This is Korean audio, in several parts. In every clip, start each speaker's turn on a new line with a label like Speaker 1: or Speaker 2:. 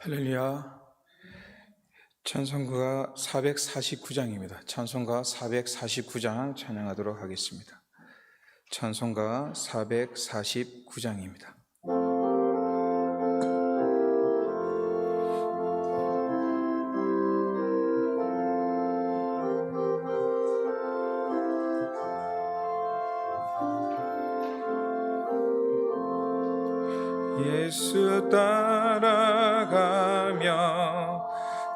Speaker 1: 할렐루야. 찬송가 449장입니다. 찬송가 449장 찬양하도록 하겠습니다. 찬송가 449장입니다. 예수 따라가며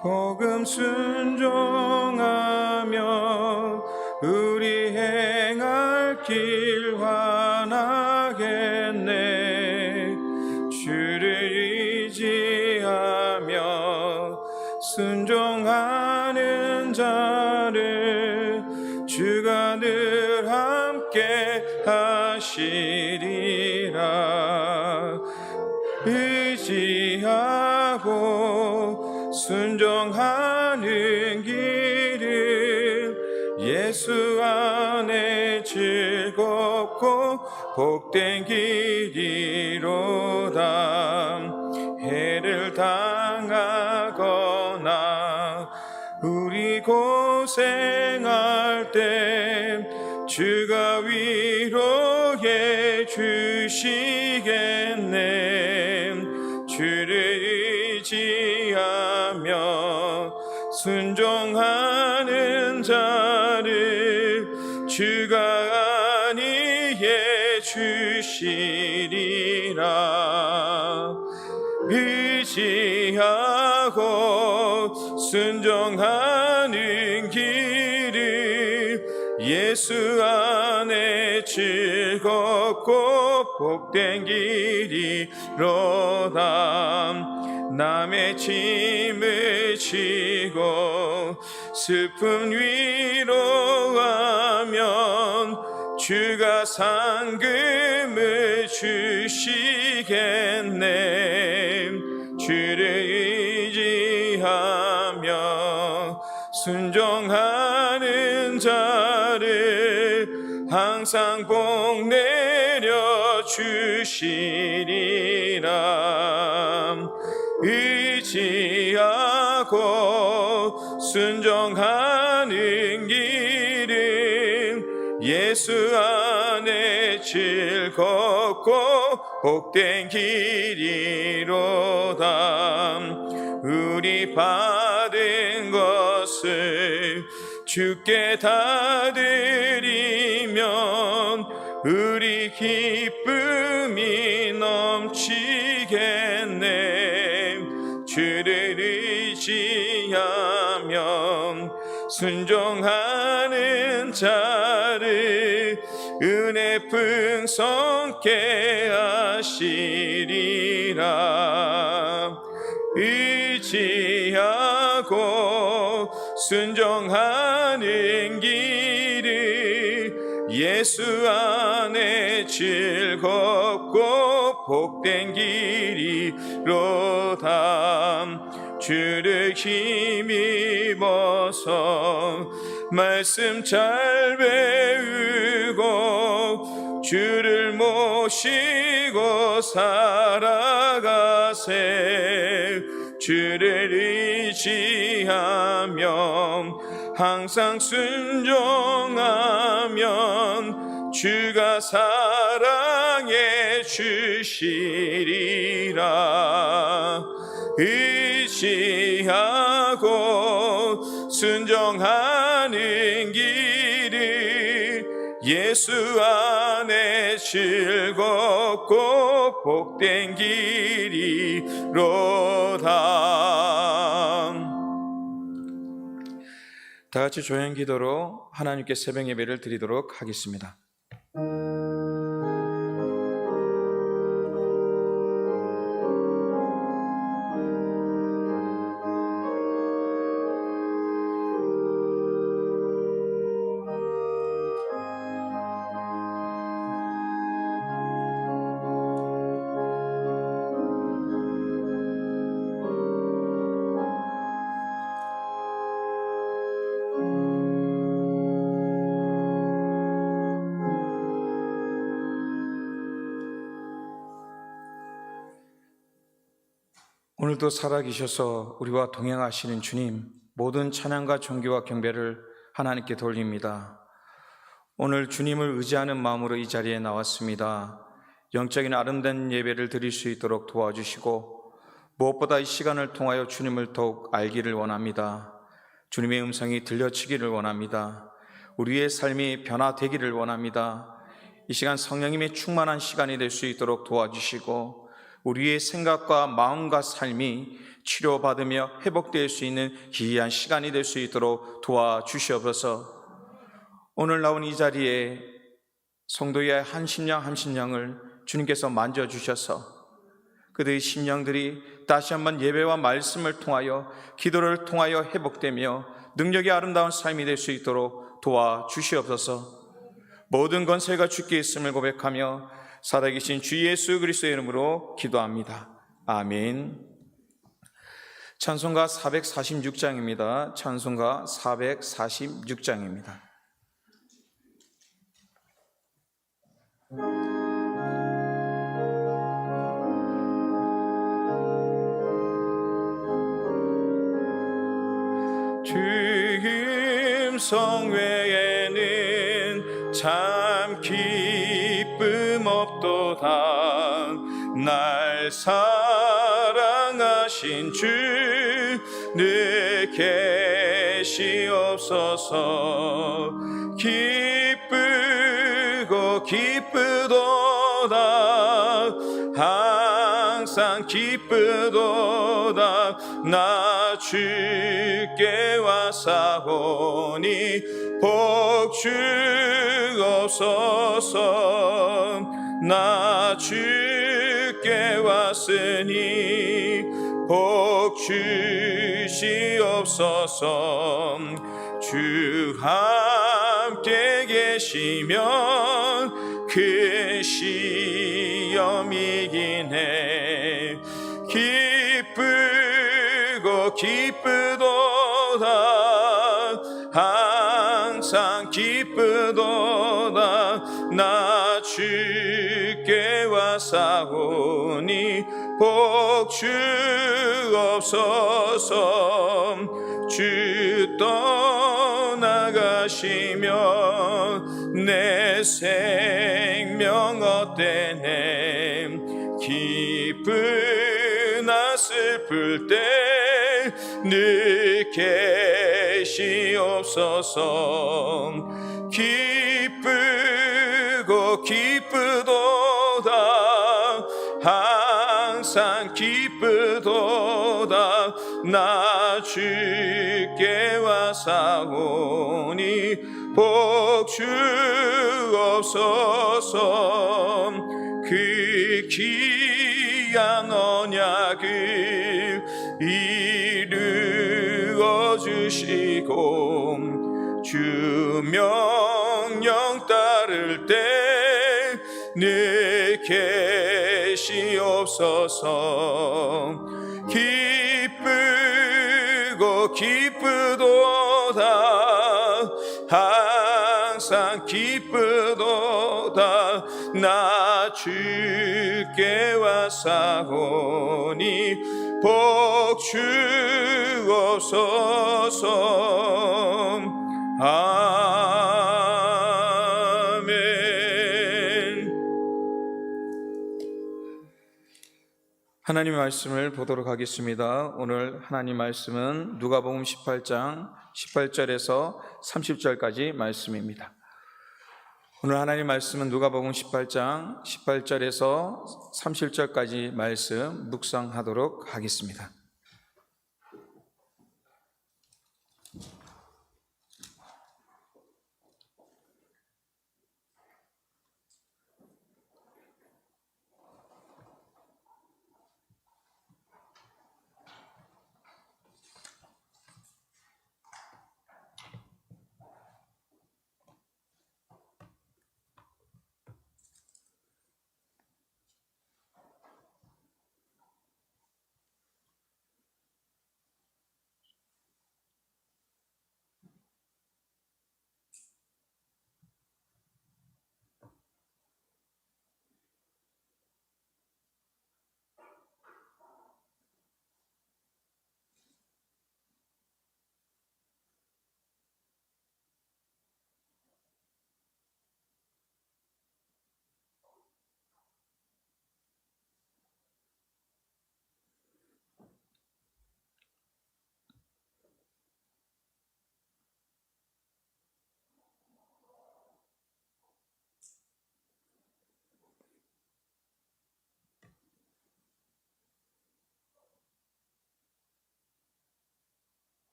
Speaker 1: 복음 순종하며 우리 행할 길 환하겠네. 주를 의지하며 순종하는 자를 주가 늘 함께 하시리라. 의지하고 순종하는 길을 예수 안에 즐겁고 복된 길이로다. 해를 당하거나 우리 고생할 때 주가 위로해 주시겠네. 주를 의지하며 순종하는 자를 주가 안위해 주시리라. 의지하고 순종하는 길을 예수 안에 즐겁고 복된 길이로다. 남의 짐을 지고 슬픔 위로하면 주가 상금을 주시겠네. 주를 의지하며 순종하는 자를 항상 복 내려 주시리라. 의지하고 순종하는 길은 예수 안에 즐겁고 복된 길이로다. 우리 받은 것을 주께 다 드리면 우리 기쁨이 넘치겠네. 주를 의지하면 순종하는 자를 은혜 풍성케 하시리라. 의지하고 순종하는 길을 예수 안에 즐겁고 복된 길이로다. 주를 힘입어서 말씀 잘 배우고 주를 모시고 살아가세. 주를 의지하며 항상 순종하면 주가 사랑해 주시리라. 의지하고 순종하는 길을 예수 안에 즐겁고 복된 길이로다. 다 같이 조용 기도로 하나님께 새벽 예배를 드리도록 하겠습니다. 오늘도 살아계셔서 우리와 동행하시는 주님, 모든 찬양과 존귀와 경배를 하나님께 돌립니다. 오늘 주님을 의지하는 마음으로 이 자리에 나왔습니다. 영적인 아름다운 예배를 드릴 수 있도록 도와주시고, 무엇보다 이 시간을 통하여 주님을 더욱 알기를 원합니다. 주님의 음성이 들려지기를 원합니다. 우리의 삶이 변화되기를 원합니다. 이 시간 성령님의 충만한 시간이 될 수 있도록 도와주시고, 우리의 생각과 마음과 삶이 치료받으며 회복될 수 있는 기이한 시간이 될 수 있도록 도와주시옵소서. 오늘 나온 이 자리에 성도의 한 심령 한 심령을 주님께서 만져주셔서 그들의 심령들이 다시 한번 예배와 말씀을 통하여, 기도를 통하여 회복되며 능력이 아름다운 삶이 될 수 있도록 도와주시옵소서. 모든 권세가 주께 있음을 고백하며 살아계신 주 예수 그리스도의 이름으로 기도합니다. 아멘. 찬송가 446장입니다. 찬송가 446장입니다. 주 음성 외에는 참 기쁨 없도다. 날 사랑하신 주 늘 계시옵소서. 기쁘고 기쁘도다. 항상 기쁘도다. 나 주께 왔사오니 복 주옵소서. 나 주께 왔으니 복 주시옵소서. 주 함께 계시면 그 시험이기네. 기쁘고 기쁘도다. 항상 기쁘도다. 나 주께 왔사오니 복 주옵소서. 주 떠나가시면 내 생명 헛되네. 기쁘나 슬플 때 늘 계시옵소서. 기쁘고 기쁘도다. 항상 기쁘도다. 나 주께 왔사오니 복 주옵소서. 그 귀한 언약을 이루어 주시고 주 명령 따를 때 늘 계시옵소서. 기쁘고 기쁘도다. 항상 기쁘도다. 나 주께 왔사오니 복 주옵소서. 하나님의 말씀을 보도록 하겠습니다. 오늘 하나님 말씀은 누가복음 18장 18절에서 30절까지 말씀입니다. 오늘 하나님 말씀은 누가복음 18장 18절에서 30절까지 말씀 묵상하도록 하겠습니다.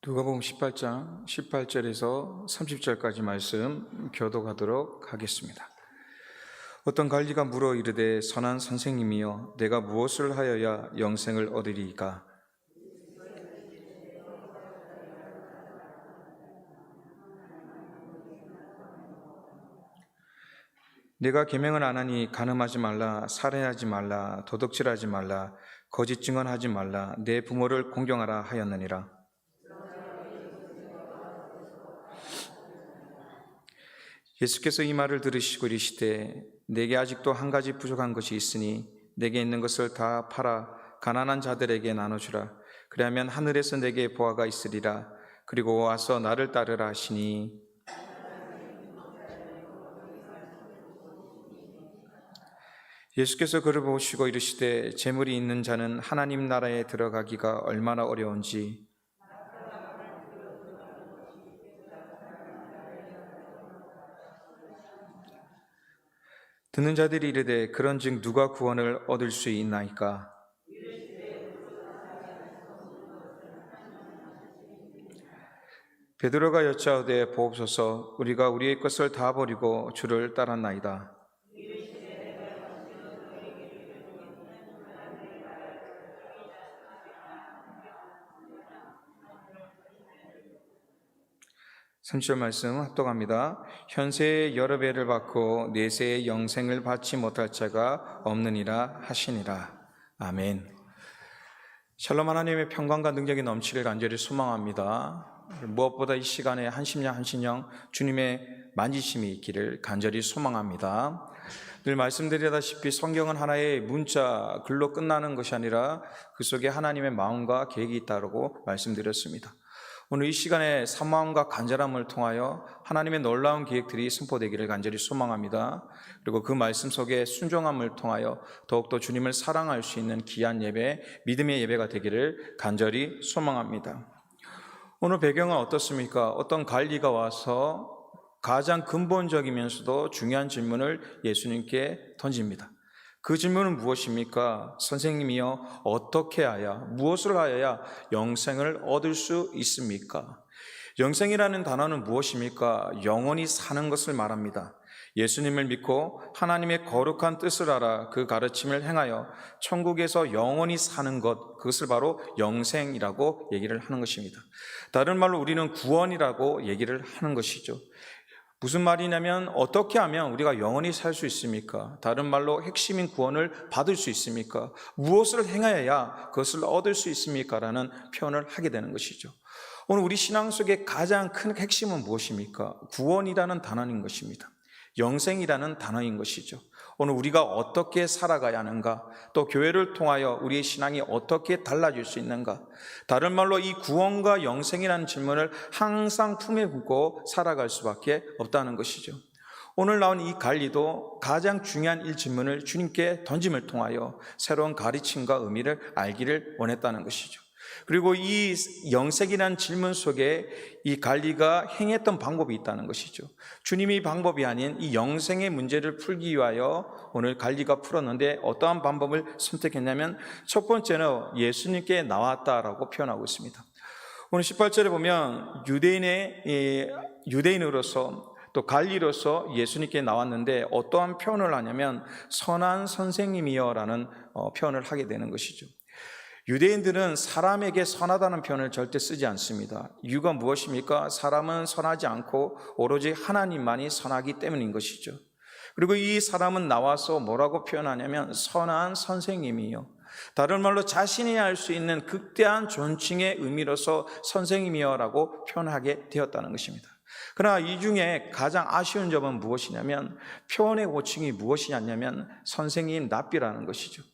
Speaker 1: 누가복음 18장 18절에서 30절까지 말씀 교독하도록 하겠습니다. 어떤 관리가 물어 이르되 선한 선생님이여 내가 무엇을 하여야 영생을 얻으리이까? 내가 계명을 안 하니 간음하지 말라, 살인하지 말라, 도둑질하지 말라, 거짓 증언하지 말라, 내 부모를 공경하라 하였느니라. 예수께서 이 말을 들으시고 이르시되 내게 아직도 한 가지 부족한 것이 있으니 내게 있는 것을 다 팔아 가난한 자들에게 나눠주라. 그리하면 하늘에서 내게 보화가 있으리라. 그리고 와서 나를 따르라 하시니 예수께서 그를 보시고 이르시되 재물이 있는 자는 하나님 나라에 들어가기가 얼마나 어려운지 듣는 자들이 이르되 그런즉 누가 구원을 얻을 수 있나이까? 베드로가 여짜오되 보옵소서 우리가 우리의 것을 다 버리고 주를 따랐나이다. 삼절 말씀 합독합니다. 현세의 여러 배를 받고 내세의 영생을 받지 못할 자가 없느니라 하시니라. 아멘. 샬롬 하나님의 평강과 능력이 넘치를 간절히 소망합니다. 무엇보다 이 시간에 한심령 주님의 만지심이 있기를 간절히 소망합니다. 늘 말씀드리다시피 성경은 하나의 문자, 글로 끝나는 것이 아니라 그 속에 하나님의 마음과 계획이 있다고 말씀드렸습니다. 오늘 이 시간에 사모함과 간절함을 통하여 하나님의 놀라운 계획들이 선포되기를 간절히 소망합니다. 그리고 그 말씀 속에 순종함을 통하여 더욱더 주님을 사랑할 수 있는 귀한 예배, 믿음의 예배가 되기를 간절히 소망합니다. 오늘 배경은 어떻습니까? 어떤 관리가 와서 가장 근본적이면서도 중요한 질문을 예수님께 던집니다. 그 질문은 무엇입니까? 선생님이여 어떻게 하여 무엇을 하여야 영생을 얻을 수 있습니까? 영생이라는 단어는 무엇입니까? 영원히 사는 것을 말합니다. 예수님을 믿고 하나님의 거룩한 뜻을 알아 그 가르침을 행하여 천국에서 영원히 사는 것, 그것을 바로 영생이라고 얘기를 하는 것입니다. 다른 말로 우리는 구원이라고 얘기를 하는 것이죠. 무슨 말이냐면 어떻게 하면 우리가 영원히 살 수 있습니까? 다른 말로 핵심인 구원을 받을 수 있습니까? 무엇을 행하여야 그것을 얻을 수 있습니까? 라는 표현을 하게 되는 것이죠. 오늘 우리 신앙 속의 가장 큰 핵심은 무엇입니까? 구원이라는 단어인 것입니다. 영생이라는 단어인 것이죠. 오늘 우리가 어떻게 살아가야 하는가, 또 교회를 통하여 우리의 신앙이 어떻게 달라질 수 있는가, 다른 말로 이 구원과 영생이라는 질문을 항상 품에 품고 살아갈 수밖에 없다는 것이죠. 오늘 나온 이 관리도 가장 중요한 이 질문을 주님께 던짐을 통하여 새로운 가르침과 의미를 알기를 원했다는 것이죠. 그리고 이 영생이라는 질문 속에 이 관리가 행했던 방법이 있다는 것이죠. 주님이 방법이 아닌 이 영생의 문제를 풀기 위하여 오늘 관리가 풀었는데 어떠한 방법을 선택했냐면 첫 번째는 예수님께 나왔다라고 표현하고 있습니다. 오늘 18절에 보면 유대인으로서 또 관리로서 예수님께 나왔는데 어떠한 표현을 하냐면 선한 선생님이여 라는 표현을 하게 되는 것이죠. 유대인들은 사람에게 선하다는 표현을 절대 쓰지 않습니다. 이유가 무엇입니까? 사람은 선하지 않고 오로지 하나님만이 선하기 때문인 것이죠. 그리고 이 사람은 나와서 뭐라고 표현하냐면 선한 선생님이요. 다른 말로 자신이 알 수 있는 극대한 존칭의 의미로서 선생님이여라고 표현하게 되었다는 것입니다. 그러나 이 중에 가장 아쉬운 점은 무엇이냐면 표현의 호칭이 무엇이냐면 선생님 랍비라는 것이죠.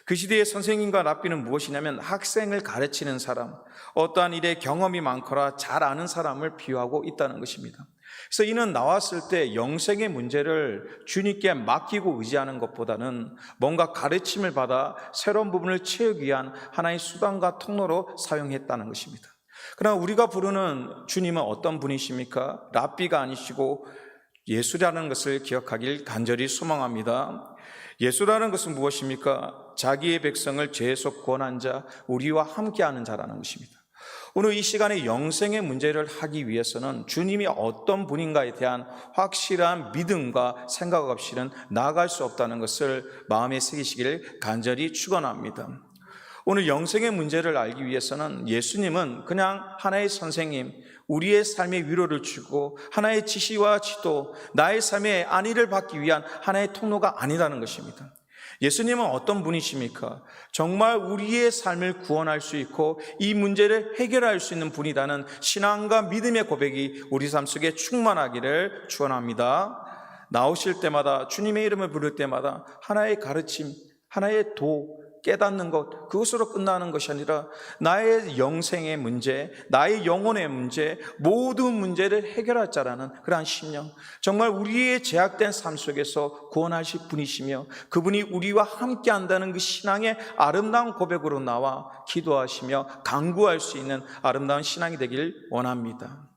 Speaker 1: 그 시대의 선생님과 랍비는 무엇이냐면 학생을 가르치는 사람, 어떠한 일에 경험이 많거나 잘 아는 사람을 비유하고 있다는 것입니다. 그래서 이는 나왔을 때 영생의 문제를 주님께 맡기고 의지하는 것보다는 뭔가 가르침을 받아 새로운 부분을 채우기 위한 하나의 수단과 통로로 사용했다는 것입니다. 그러나 우리가 부르는 주님은 어떤 분이십니까? 랍비가 아니시고 예수라는 것을 기억하길 간절히 소망합니다. 예수라는 것은 무엇입니까? 자기의 백성을 죄에서 구원한 자, 우리와 함께하는 자라는 것입니다. 오늘 이 시간에 영생의 문제를 하기 위해서는 주님이 어떤 분인가에 대한 확실한 믿음과 생각 없이는 나아갈 수 없다는 것을 마음에 새기시기를 간절히 축원합니다. 오늘 영생의 문제를 알기 위해서는 예수님은 그냥 하나의 선생님, 우리의 삶의 위로를 주고 하나의 지시와 지도, 나의 삶의 안위를 받기 위한 하나의 통로가 아니라는 것입니다. 예수님은 어떤 분이십니까? 정말 우리의 삶을 구원할 수 있고 이 문제를 해결할 수 있는 분이라는 신앙과 믿음의 고백이 우리 삶 속에 충만하기를 축원합니다. 나오실 때마다 주님의 이름을 부를 때마다 하나의 가르침, 하나의 도, 깨닫는 것, 그것으로 끝나는 것이 아니라 나의 영생의 문제, 나의 영혼의 문제, 모든 문제를 해결할 자라는 그러한 심령, 정말 우리의 제약된 삶 속에서 구원하실 분이시며 그분이 우리와 함께 한다는 그 신앙의 아름다운 고백으로 나와 기도하시며 간구할 수 있는 아름다운 신앙이 되길 원합니다.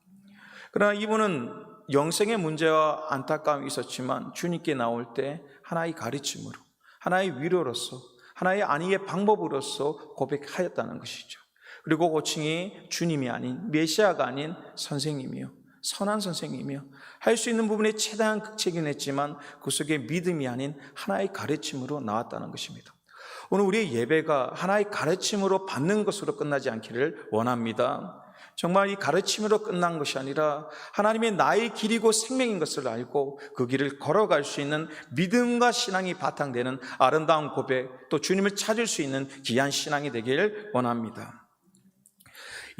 Speaker 1: 그러나 이분은 영생의 문제와 안타까움이 있었지만 주님께 나올 때 하나의 가르침으로, 하나의 위로로서, 하나의 안위의 방법으로서 고백하였다는 것이죠. 그리고 고칭이 주님이 아닌, 메시아가 아닌 선생님이요, 선한 선생님이요, 할 수 있는 부분에 최대한 극책이 냈지만 그 속에 믿음이 아닌 하나의 가르침으로 나왔다는 것입니다. 오늘 우리의 예배가 하나의 가르침으로 받는 것으로 끝나지 않기를 원합니다. 정말 이 가르침으로 끝난 것이 아니라 하나님의 나의 길이고 생명인 것을 알고 그 길을 걸어갈 수 있는 믿음과 신앙이 바탕되는 아름다운 고백, 또 주님을 찾을 수 있는 귀한 신앙이 되길 원합니다.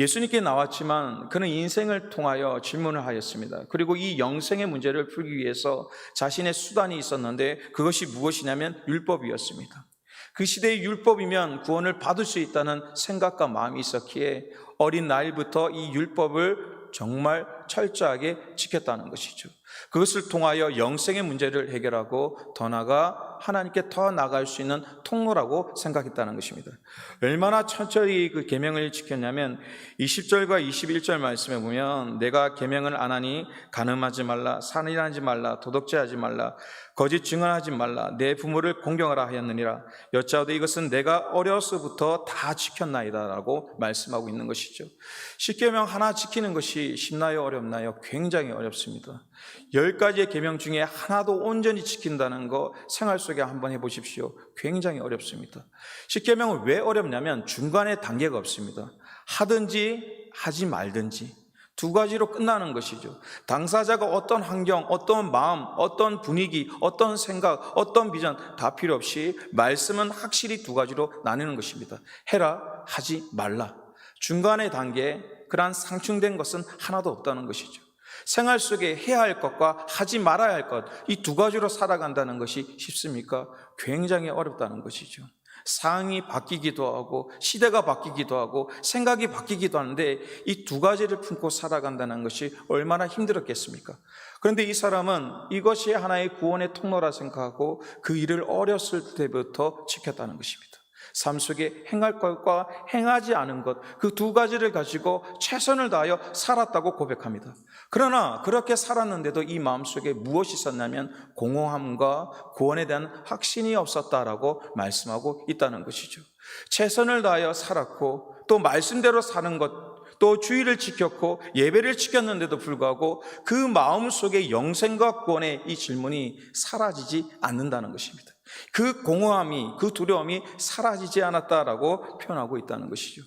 Speaker 1: 예수님께 나왔지만 그는 인생을 통하여 질문을 하였습니다. 그리고 이 영생의 문제를 풀기 위해서 자신의 수단이 있었는데 그것이 무엇이냐면 율법이었습니다. 그 시대의 율법이면 구원을 받을 수 있다는 생각과 마음이 있었기에 어린 나이부터 이 율법을 정말 철저하게 지켰다는 것이죠. 그것을 통하여 영생의 문제를 해결하고 더 나아가 하나님께 더 나아갈 수 있는 통로라고 생각했다는 것입니다. 얼마나 철저히 그 계명을 지켰냐면 20절과 21절 말씀에 보면 내가 계명을 안 하니 간음하지 말라, 살인하지 말라, 도덕질하지 말라, 거짓 증언하지 말라, 내 부모를 공경하라 하였느니라. 여짜오되 이것은 내가 어려서부터 다 지켰나이다 라고 말씀하고 있는 것이죠. 십계명 하나 지키는 것이 쉽나요, 어렵나요? 굉장히 어렵습니다. 10가지의 계명 중에 하나도 온전히 지킨다는 거 생활 속에 한번 해보십시오. 굉장히 어렵습니다. 십계명은 왜 어렵냐면 중간에 단계가 없습니다. 하든지 하지 말든지 두 가지로 끝나는 것이죠. 당사자가 어떤 환경, 어떤 마음, 어떤 분위기, 어떤 생각, 어떤 비전 다 필요 없이 말씀은 확실히 두 가지로 나누는 것입니다. 해라, 하지 말라. 중간의 단계에 그러한 상충된 것은 하나도 없다는 것이죠. 생활 속에 해야 할 것과 하지 말아야 할 것, 이 두 가지로 살아간다는 것이 쉽습니까? 굉장히 어렵다는 것이죠. 상황이 바뀌기도 하고 시대가 바뀌기도 하고 생각이 바뀌기도 하는데 이 두 가지를 품고 살아간다는 것이 얼마나 힘들었겠습니까? 그런데 이 사람은 이것이 하나의 구원의 통로라 생각하고 그 일을 어렸을 때부터 지켰다는 것입니다. 삶 속에 행할 것과 행하지 않은 것, 그 두 가지를 가지고 최선을 다하여 살았다고 고백합니다. 그러나 그렇게 살았는데도 이 마음속에 무엇이 있었냐면 공허함과 구원에 대한 확신이 없었다라고 말씀하고 있다는 것이죠. 최선을 다하여 살았고 또 말씀대로 사는 것, 또 주의를 지켰고 예배를 지켰는데도 불구하고 그 마음속에 영생과 구원의 이 질문이 사라지지 않는다는 것입니다. 그 공허함이, 그 두려움이 사라지지 않았다라고 표현하고 있다는 것이죠.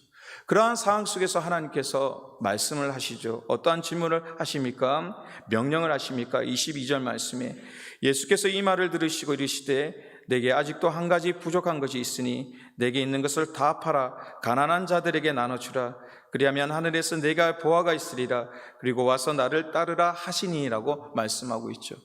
Speaker 1: 그러한 상황 속에서 하나님께서 말씀을 하시죠. 어떠한 질문을 하십니까? 명령을 하십니까? 22절 말씀에 예수께서 이 말을 들으시고 이르시되 내게 아직도 한 가지 부족한 것이 있으니 내게 있는 것을 다 팔아 가난한 자들에게 나눠주라. 그리하면 하늘에서 내가 보화가 있으리라. 그리고 와서 나를 따르라 하시니라고 말씀하고 있죠.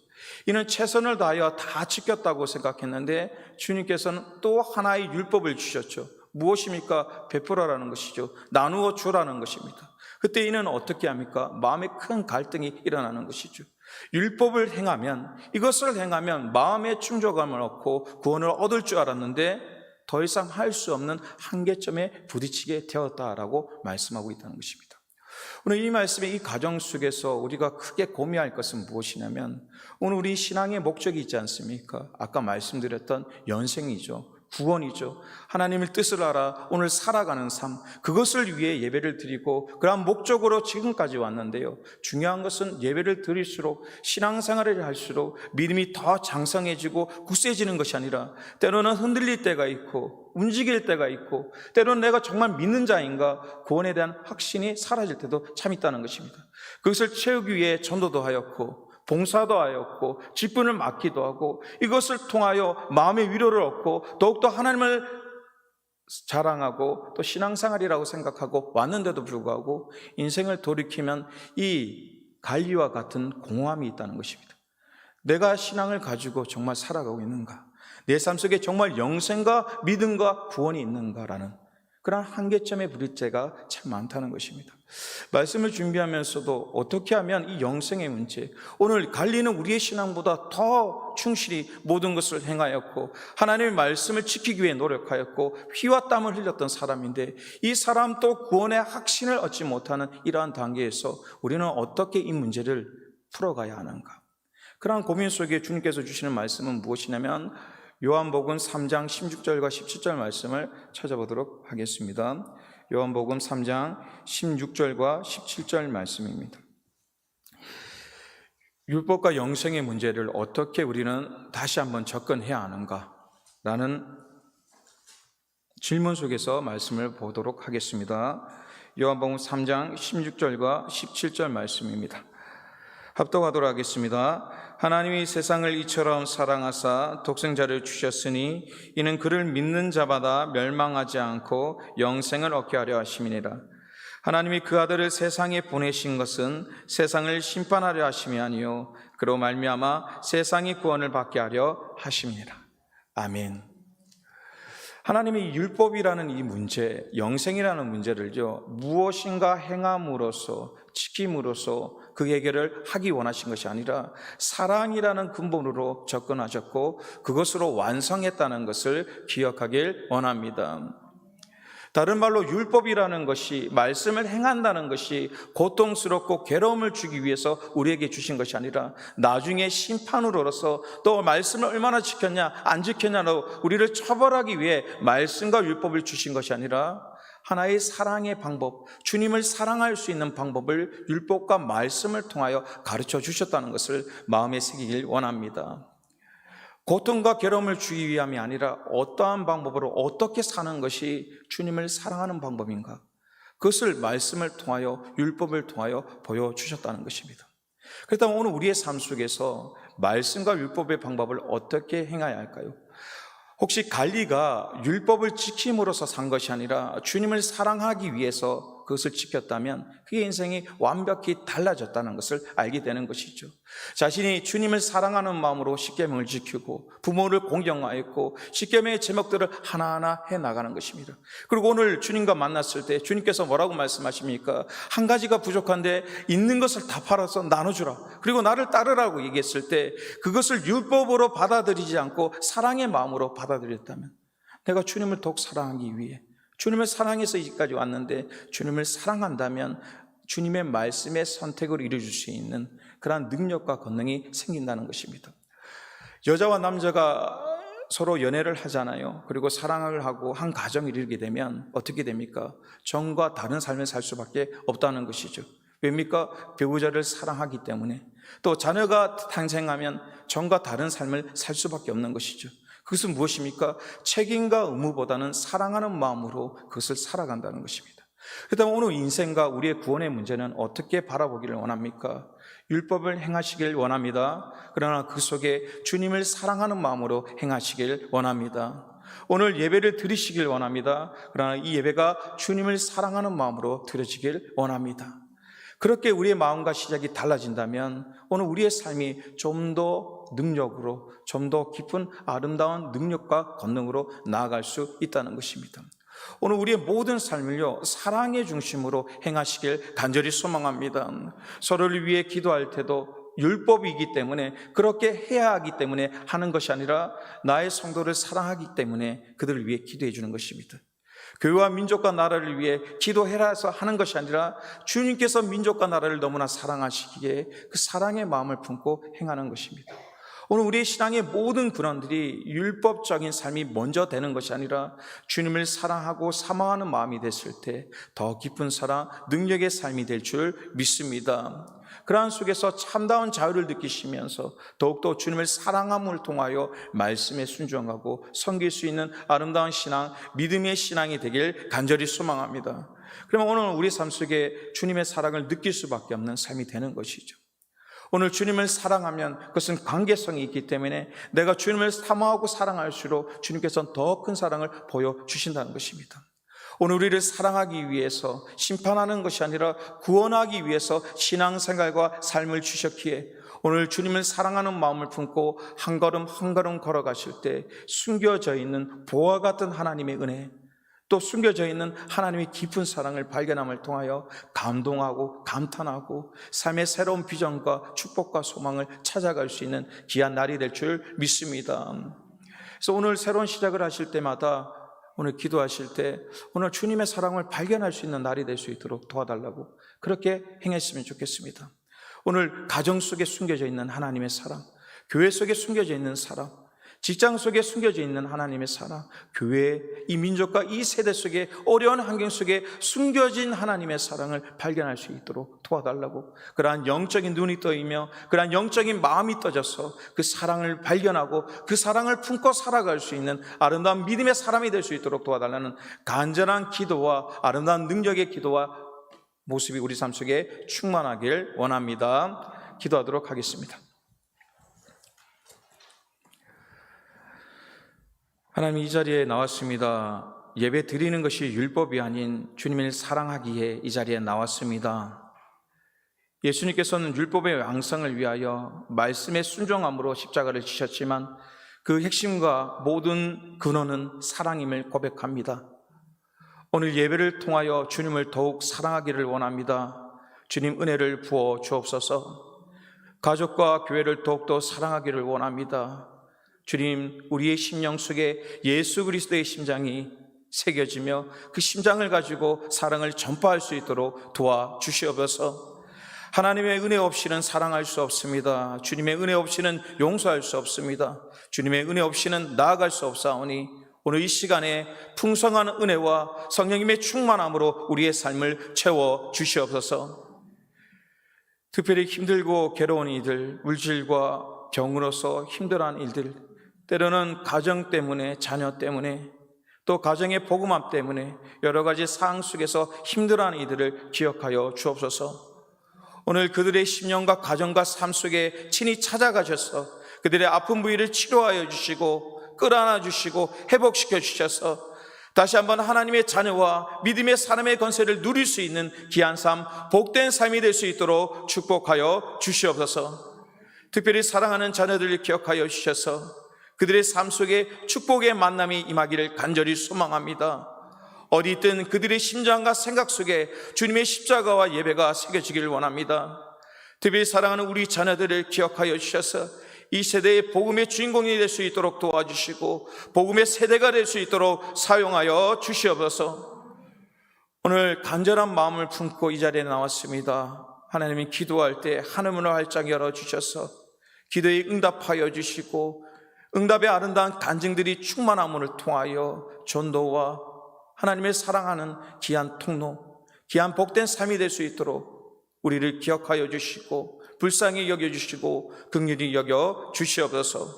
Speaker 1: 이는 최선을 다하여 다 지켰다고 생각했는데 주님께서는 또 하나의 율법을 주셨죠. 무엇입니까? 베풀어라는 것이죠. 나누어 주라는 것입니다. 그때 이는 어떻게 합니까? 마음에 큰 갈등이 일어나는 것이죠. 율법을 행하면, 이것을 행하면 마음에 충족감을 얻고 구원을 얻을 줄 알았는데 더 이상 할 수 없는 한계점에 부딪히게 되었다라고 말씀하고 있다는 것입니다. 오늘 이 말씀의 이 과정 속에서 우리가 크게 고민할 것은 무엇이냐면 오늘 우리 신앙의 목적이 있지 않습니까? 아까 말씀드렸던 영생이죠. 구원이죠. 하나님의 뜻을 알아 오늘 살아가는 삶, 그것을 위해 예배를 드리고 그러한 목적으로 지금까지 왔는데요, 중요한 것은 예배를 드릴수록 신앙생활을 할수록 믿음이 더 장성해지고 굳세지는 것이 아니라 때로는 흔들릴 때가 있고 움직일 때가 있고 때로는 내가 정말 믿는 자인가 구원에 대한 확신이 사라질 때도 참 있다는 것입니다. 그것을 채우기 위해 전도도 하였고 봉사도 하였고 직분을 맡기도 하고 이것을 통하여 마음의 위로를 얻고 더욱더 하나님을 자랑하고 또 신앙생활이라고 생각하고 왔는데도 불구하고 인생을 돌이키면 이 갈리와 같은 공허함이 있다는 것입니다. 내가 신앙을 가지고 정말 살아가고 있는가? 내 삶 속에 정말 영생과 믿음과 구원이 있는가라는 그런 한계점에 부딪힐 때가 참 많다는 것입니다. 말씀을 준비하면서도 어떻게 하면 이 영생의 문제, 오늘 갈리는 우리의 신앙보다 더 충실히 모든 것을 행하였고 하나님의 말씀을 지키기 위해 노력하였고 피와 땀을 흘렸던 사람인데 이 사람도 구원의 확신을 얻지 못하는 이러한 단계에서 우리는 어떻게 이 문제를 풀어가야 하는가? 그러한 고민 속에 주님께서 주시는 말씀은 무엇이냐면 요한복음 3장 16절과 17절 말씀을 찾아보도록 하겠습니다. 요한복음 3장 16절과 17절 말씀입니다. 율법과 영생의 문제를 어떻게 우리는 다시 한번 접근해야 하는가라는 질문 속에서 말씀을 보도록 하겠습니다. 요한복음 3장 16절과 17절 말씀입니다. 합독하도록 하겠습니다. 하나님이 세상을 이처럼 사랑하사 독생자를 주셨으니 이는 그를 믿는 자마다 멸망하지 않고 영생을 얻게 하려 하심이니라. 하나님이 그 아들을 세상에 보내신 것은 세상을 심판하려 하심이 아니요 그로 말미암아 세상이 구원을 받게 하려 하심이니라. 아멘. 하나님이 율법이라는 이 문제, 영생이라는 문제를요, 무엇인가 행함으로써, 지킴으로써 그 해결을 하기 원하신 것이 아니라 사랑이라는 근본으로 접근하셨고 그것으로 완성했다는 것을 기억하길 원합니다. 다른 말로 율법이라는 것이, 말씀을 행한다는 것이 고통스럽고 괴로움을 주기 위해서 우리에게 주신 것이 아니라 나중에 심판으로서 또 말씀을 얼마나 지켰냐 안 지켰냐로 우리를 처벌하기 위해 말씀과 율법을 주신 것이 아니라 하나의 사랑의 방법, 주님을 사랑할 수 있는 방법을 율법과 말씀을 통하여 가르쳐 주셨다는 것을 마음에 새기길 원합니다. 고통과 괴로움을 주기 위함이 아니라 어떠한 방법으로 어떻게 사는 것이 주님을 사랑하는 방법인가, 그것을 말씀을 통하여 율법을 통하여 보여주셨다는 것입니다. 그렇다면 오늘 우리의 삶 속에서 말씀과 율법의 방법을 어떻게 행해야 할까요? 혹시 갈리가 율법을 지킴으로써 산 것이 아니라 주님을 사랑하기 위해서 그것을 지켰다면 그의 인생이 완벽히 달라졌다는 것을 알게 되는 것이죠. 자신이 주님을 사랑하는 마음으로 십계명을 지키고 부모를 공경하였고 십계명의 제목들을 하나하나 해나가는 것입니다. 그리고 오늘 주님과 만났을 때 주님께서 뭐라고 말씀하십니까? 한 가지가 부족한데 있는 것을 다 팔아서 나눠주라, 그리고 나를 따르라고 얘기했을 때 그것을 율법으로 받아들이지 않고 사랑의 마음으로 받아들였다면, 내가 주님을 더욱 사랑하기 위해, 주님을 사랑해서 여기까지 왔는데 주님을 사랑한다면 주님의 말씀의 선택을 이루어줄 수 있는 그러한 능력과 권능이 생긴다는 것입니다. 여자와 남자가 서로 연애를 하잖아요. 그리고 사랑을 하고 한 가정을 이루게 되면 어떻게 됩니까? 정과 다른 삶을 살 수밖에 없다는 것이죠. 왜입니까? 배우자를 사랑하기 때문에. 또 자녀가 탄생하면 정과 다른 삶을 살 수밖에 없는 것이죠. 그것은 무엇입니까? 책임과 의무보다는 사랑하는 마음으로 그것을 살아간다는 것입니다. 그렇다면 오늘 인생과 우리의 구원의 문제는 어떻게 바라보기를 원합니까? 율법을 행하시길 원합니다. 그러나 그 속에 주님을 사랑하는 마음으로 행하시길 원합니다. 오늘 예배를 드리시길 원합니다. 그러나 이 예배가 주님을 사랑하는 마음으로 드려지길 원합니다. 그렇게 우리의 마음과 시작이 달라진다면 오늘 우리의 삶이 좀 더 능력으로, 좀 더 깊은 아름다운 능력과 권능으로 나아갈 수 있다는 것입니다. 오늘 우리의 모든 삶을요, 사랑의 중심으로 행하시길 간절히 소망합니다. 서로를 위해 기도할 때도 율법이기 때문에, 그렇게 해야 하기 때문에 하는 것이 아니라 나의 성도를 사랑하기 때문에 그들을 위해 기도해 주는 것입니다. 교회와 민족과 나라를 위해 기도해라 해서 하는 것이 아니라 주님께서 민족과 나라를 너무나 사랑하시기에 그 사랑의 마음을 품고 행하는 것입니다. 오늘 우리의 신앙의 모든 근원들이 율법적인 삶이 먼저 되는 것이 아니라 주님을 사랑하고 사모하는 마음이 됐을 때 더 깊은 사랑, 능력의 삶이 될 줄 믿습니다. 그러한 속에서 참다운 자유를 느끼시면서 더욱더 주님을 사랑함을 통하여 말씀에 순종하고 섬길 수 있는 아름다운 신앙, 믿음의 신앙이 되길 간절히 소망합니다. 그러면 오늘 우리 삶 속에 주님의 사랑을 느낄 수밖에 없는 삶이 되는 것이죠. 오늘 주님을 사랑하면 그것은 관계성이 있기 때문에 내가 주님을 사모하고 사랑할수록 주님께서는 더 큰 사랑을 보여주신다는 것입니다. 오늘 우리를 사랑하기 위해서 심판하는 것이 아니라 구원하기 위해서 신앙생활과 삶을 주셨기에 오늘 주님을 사랑하는 마음을 품고 한 걸음 한 걸음 걸어가실 때 숨겨져 있는 보화 같은 하나님의 은혜, 또 숨겨져 있는 하나님의 깊은 사랑을 발견함을 통하여 감동하고 감탄하고 삶의 새로운 비전과 축복과 소망을 찾아갈 수 있는 귀한 날이 될 줄 믿습니다. 그래서 오늘 새로운 시작을 하실 때마다, 오늘 기도하실 때 오늘 주님의 사랑을 발견할 수 있는 날이 될 수 있도록 도와달라고 그렇게 행했으면 좋겠습니다. 오늘 가정 속에 숨겨져 있는 하나님의 사랑, 교회 속에 숨겨져 있는 사랑, 직장 속에 숨겨져 있는 하나님의 사랑, 교회, 이 민족과 이 세대 속에 어려운 환경 속에 숨겨진 하나님의 사랑을 발견할 수 있도록 도와달라고, 그러한 영적인 눈이 떠이며 그러한 영적인 마음이 떠져서 그 사랑을 발견하고 그 사랑을 품고 살아갈 수 있는 아름다운 믿음의 사람이 될 수 있도록 도와달라는 간절한 기도와 아름다운 능력의 기도와 모습이 우리 삶 속에 충만하길 원합니다. 기도하도록 하겠습니다. 하나님, 이 자리에 나왔습니다. 예배 드리는 것이 율법이 아닌 주님을 사랑하기에 이 자리에 나왔습니다. 예수님께서는 율법의 완성을 위하여 말씀의 순종함으로 십자가를 지셨지만 그 핵심과 모든 근원은 사랑임을 고백합니다. 오늘 예배를 통하여 주님을 더욱 사랑하기를 원합니다. 주님 은혜를 부어 주옵소서. 가족과 교회를 더욱더 사랑하기를 원합니다. 주님, 우리의 심령 속에 예수 그리스도의 심장이 새겨지며 그 심장을 가지고 사랑을 전파할 수 있도록 도와주시옵소서. 하나님의 은혜 없이는 사랑할 수 없습니다. 주님의 은혜 없이는 용서할 수 없습니다. 주님의 은혜 없이는 나아갈 수 없사오니 오늘 이 시간에 풍성한 은혜와 성령님의 충만함으로 우리의 삶을 채워주시옵소서. 특별히 힘들고 괴로운 이들, 물질과 병으로서 힘들어하는 일들, 때로는 가정 때문에, 자녀 때문에, 또 가정의 복음함 때문에 여러 가지 상황 속에서 힘들어하는 이들을 기억하여 주옵소서. 오늘 그들의 심령과 가정과 삶 속에 친히 찾아가셔서 그들의 아픈 부위를 치료하여 주시고 끌어안아 주시고 회복시켜 주셔서 다시 한번 하나님의 자녀와 믿음의 사람의 권세를 누릴 수 있는 귀한 삶, 복된 삶이 될 수 있도록 축복하여 주시옵소서. 특별히 사랑하는 자녀들을 기억하여 주셔서 그들의 삶 속에 축복의 만남이 임하기를 간절히 소망합니다. 어디 있든 그들의 심장과 생각 속에 주님의 십자가와 예배가 새겨지기를 원합니다. 특별히 사랑하는 우리 자녀들을 기억하여 주셔서 이 세대의 복음의 주인공이 될 수 있도록 도와주시고 복음의 세대가 될 수 있도록 사용하여 주시옵소서. 오늘 간절한 마음을 품고 이 자리에 나왔습니다. 하나님이 기도할 때 하늘문을 활짝 열어주셔서 기도에 응답하여 주시고 응답의 아름다운 간증들이 충만함을 통하여 전도와 하나님을 사랑하는 귀한 통로, 귀한 복된 삶이 될 수 있도록 우리를 기억하여 주시고 불쌍히 여겨주시고 긍휼히 여겨주시옵소서.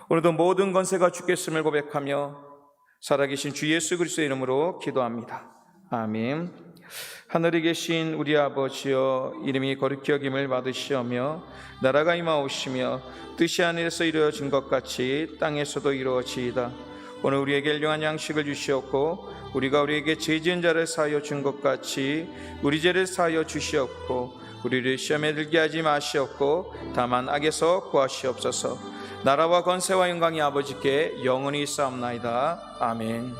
Speaker 1: 오늘도 모든 권세가 주께 있음을 고백하며 살아계신 주 예수 그리스도의 이름으로 기도합니다. 아멘. 하늘에 계신 우리 아버지여, 이름이 거룩히 여김을 받으시오며 나라가 임하오시며 뜻이 하늘에서 이루어진 것 같이 땅에서도 이루어지이다. 오늘 우리에게 일용할 양식을 주시옵고 우리가 우리에게 죄 지은 자를 사하여 준 것 같이 우리 죄를 사하여 주시옵고 우리를 시험에 들게 하지 마시옵고 다만 악에서 구하시옵소서. 나라와 권세와 영광이 아버지께 영원히 있사옵나이다. 아멘.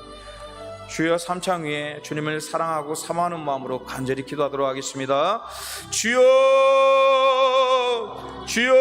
Speaker 1: 주여, 삼창 위에 주님을 사랑하고 사모하는 마음으로 간절히 기도하도록 하겠습니다. 주여, 주여,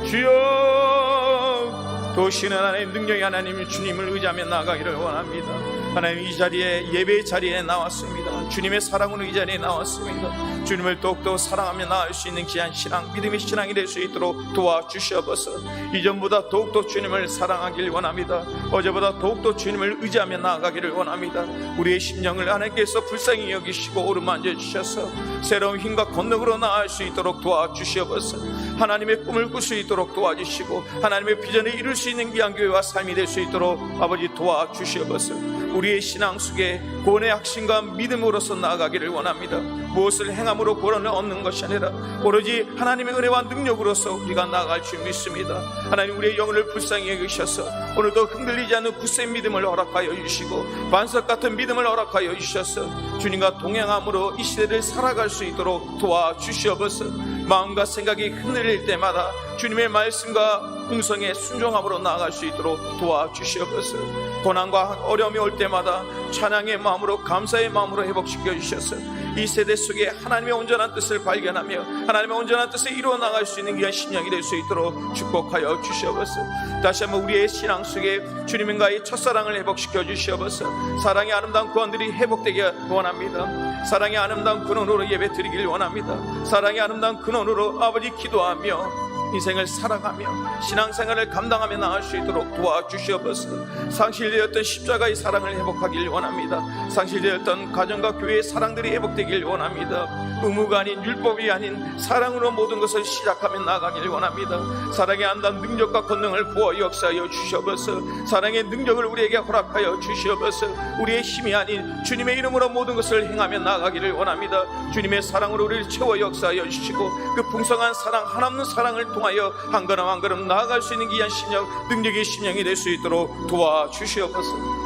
Speaker 1: 주여. 도우시는 하나님, 능력의 하나님, 주님을 의지하며 나아가기를 원합니다. 하나님, 이 자리에, 예배의 자리에 나왔습니다. 주님의 사랑으로 이 자리에 나왔습니다. 주님을 더욱더 사랑하며 나아갈 수 있는 귀한 신앙, 믿음의 신앙이 될 수 있도록 도와주시옵소서. 이전보다 더욱더 주님을 사랑하길 원합니다. 어제보다 더욱더 주님을 의지하며 나아가기를 원합니다. 우리의 심령을 하나님께서 불쌍히 여기시고 오르만져 주셔서 새로운 힘과 권능으로 나아갈 수 있도록 도와주시옵소서. 하나님의 꿈을 꿀 수 있도록 도와주시고 하나님의 비전을 이룰 수 있는 귀한 교회와 삶이 될 수 있도록 아버지 도와주시옵소서. 우리의 신앙 속에 구원의 확신과 믿음으로서 나아가기를 원합니다. 무엇을 행함으로 구원을 얻는 것이 아니라 오로지 하나님의 은혜와 능력으로서 우리가 나아갈 줄 믿습니다. 하나님, 우리의 영혼을 불쌍히 여기셔서 오늘도 흔들리지 않는 굳센 믿음을 허락하여 주시고 반석 같은 믿음을 허락하여 주셔서 주님과 동행함으로 이 시대를 살아갈 수 있도록 도와주시옵소서. 마음과 생각이 흔들릴 때마다 주님의 말씀과 음성에 순종함으로 나아갈 수 있도록 도와주시옵소서. 고난과 어려움이 올 때마다 찬양의 마음으로, 감사의 마음으로 회복시켜 주셔서 이 세대 속에 하나님의 온전한 뜻을 발견하며 하나님의 온전한 뜻을 이루어 나갈 수 있는 귀한 심령이 될 수 있도록 축복하여 주시옵소서. 다시 한번 우리의 신앙 속에 주님과의 첫사랑을 회복시켜 주시옵소서. 사랑의 아름다운 구원들이 회복되기 원합니다. 사랑의 아름다운 근원으로 예배 드리길 원합니다. 사랑의 아름다운 근원으로 아버지 기도하며 인생을 살아가며 신앙생활을 감당하며 나아갈 수 있도록 도와주시옵소서. 상실되었던 십자가의 사랑을 회복하길 원합니다. 상실되었던 가정과 교회의 사랑들이 회복되길 원합니다. 의무가 아닌, 율법이 아닌 사랑으로 모든 것을 시작하며 나아가길 원합니다. 사랑의 안단 능력과 권능을 부어 역사하여 주시옵소서. 사랑의 능력을 우리에게 허락하여 주시옵소서. 우리의 힘이 아닌 주님의 이름으로 모든 것을 행하며 나아가기를 원합니다. 주님의 사랑으로 우리를 채워 역사하여 주시고 그 풍성한 사랑, 한없는 사랑을 통하여 한 걸음 한 걸음 나아갈 수 있는 귀한 심령, 능력의 심령이 될 수 있도록 도와주시옵소서.